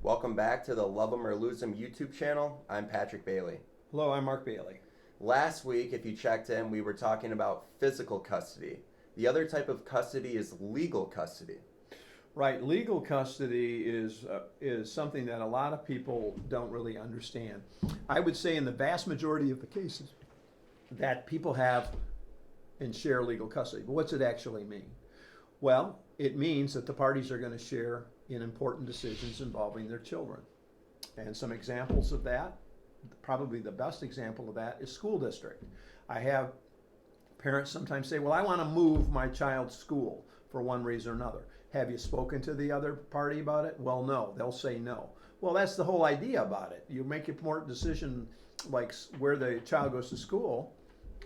Welcome back to the Love 'em or Lose 'em YouTube channel. I'm Patrick Bailey. Hello, I'm Mark Bailey. Last week, if you checked in, we were talking about physical custody. The other type of custody is legal custody. Right, legal custody is something that a lot of people don't really understand. I would say in the vast majority of the cases that people have and share legal custody. But what's it actually mean? Well, it means that the parties are going to share in important decisions involving their children. And some examples of that, probably the best example of that is school district. I have parents sometimes say, well, I want to move my child's school for one reason or another. Have you spoken to the other party about it? Well, no. They'll say no. Well, that's the whole idea about it. You make an important decision like where the child goes to school,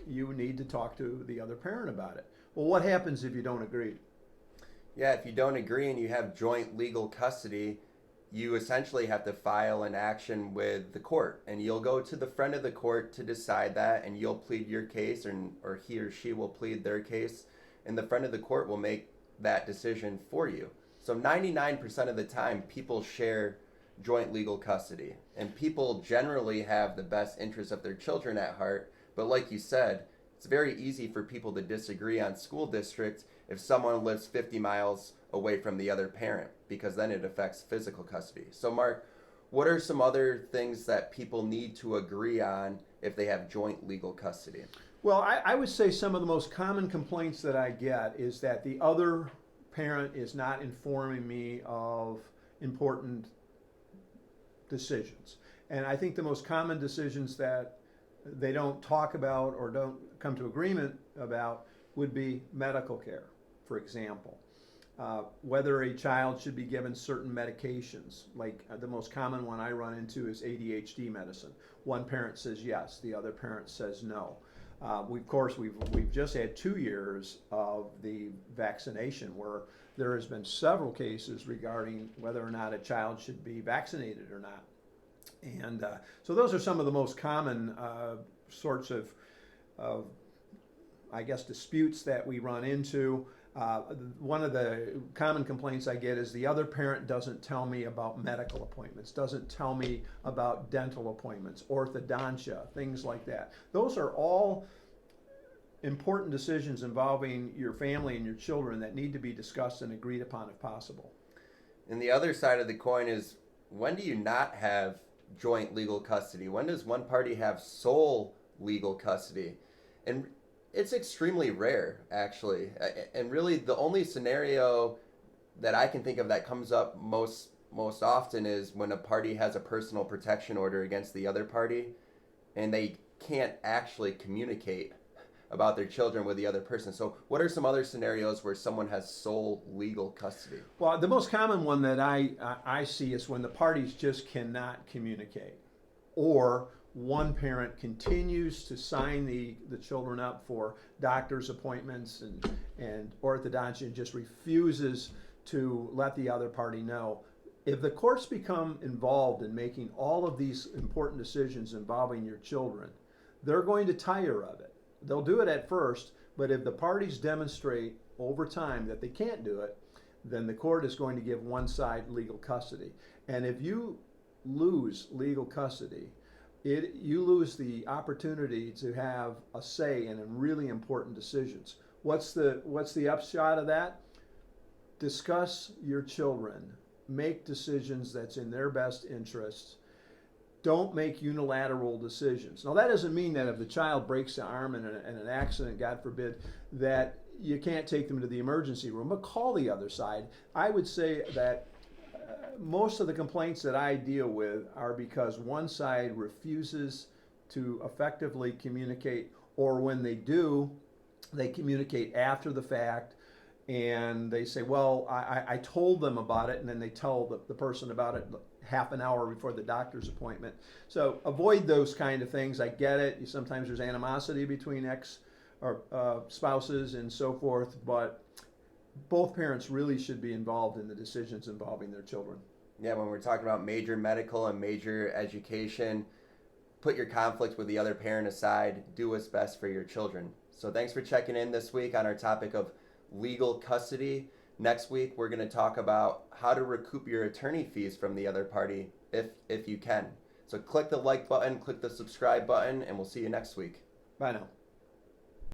you need to talk to the other parent about it. Well, what happens if you don't agree? Yeah, if you don't agree and you have joint legal custody, you essentially have to file an action with the court, and you'll go to the friend of the court to decide that, and you'll plead your case, or he or she will plead their case, and the friend of the court will make that decision for you. So 99% of the time, people share joint legal custody, and people generally have the best interests of their children at heart. But like you said, it's very easy for people to disagree on school districts if someone lives 50 miles away from the other parent, because then it affects physical custody. So Mark, what are some other things that people need to agree on if they have joint legal custody? Well, I would say some of the most common complaints that I get is that the other parent is not informing me of important decisions. And I think the most common decisions that they don't talk about or don't come to agreement about would be medical care, for example. Whether a child should be given certain medications, like the most common one I run into is ADHD medicine. One parent says yes, the other parent says no. We've just had 2 years of the vaccination where there has been several cases regarding whether or not a child should be vaccinated or not. And so those are some of the most common sorts of, I guess, disputes that we run into. One of the common complaints I get is the other parent doesn't tell me about medical appointments, doesn't tell me about dental appointments, orthodontia, things like that. Those are all important decisions involving your family and your children that need to be discussed and agreed upon if possible. And the other side of the coin is, when do you not have joint legal custody? When does one party have sole legal custody? And it's extremely rare, actually. And really, the only scenario that I can think of that comes up most often is when a party has a personal protection order against the other party, and they can't actually communicate about their children with the other person. So what are some other scenarios where someone has sole legal custody? Well, the most common one that I see is when the parties just cannot communicate, or one parent continues to sign the children up for doctor's appointments and orthodontia and just refuses to let the other party know. If the courts become involved in making all of these important decisions involving your children, they're going to tire of it. They'll do it at first, but if the parties demonstrate over time that they can't do it, then the court is going to give one side legal custody. And if you lose legal custody, you lose the opportunity to have a say in really important decisions. What's the upshot of that? Discuss your children. Make decisions that's in their best interests. Don't make unilateral decisions. Now, that doesn't mean that if the child breaks the arm in an accident, God forbid, that you can't take them to the emergency room, but call the other side. I would say that most of the complaints that I deal with are because one side refuses to effectively communicate, or when they do, they communicate after the fact, and they say, well, I told them about it, and then they tell the person about it half an hour before the doctor's appointment. So avoid those kind of things. I get it. Sometimes there's animosity between spouses and so forth, but both parents really should be involved in the decisions involving their children. Yeah, when we're talking about major medical and major education, put your conflict with the other parent aside. Do what's best for your children. So thanks for checking in this week on our topic of legal custody. Next week, we're going to talk about how to recoup your attorney fees from the other party if you can. So click the like button, click the subscribe button, and we'll see you next week. Bye now.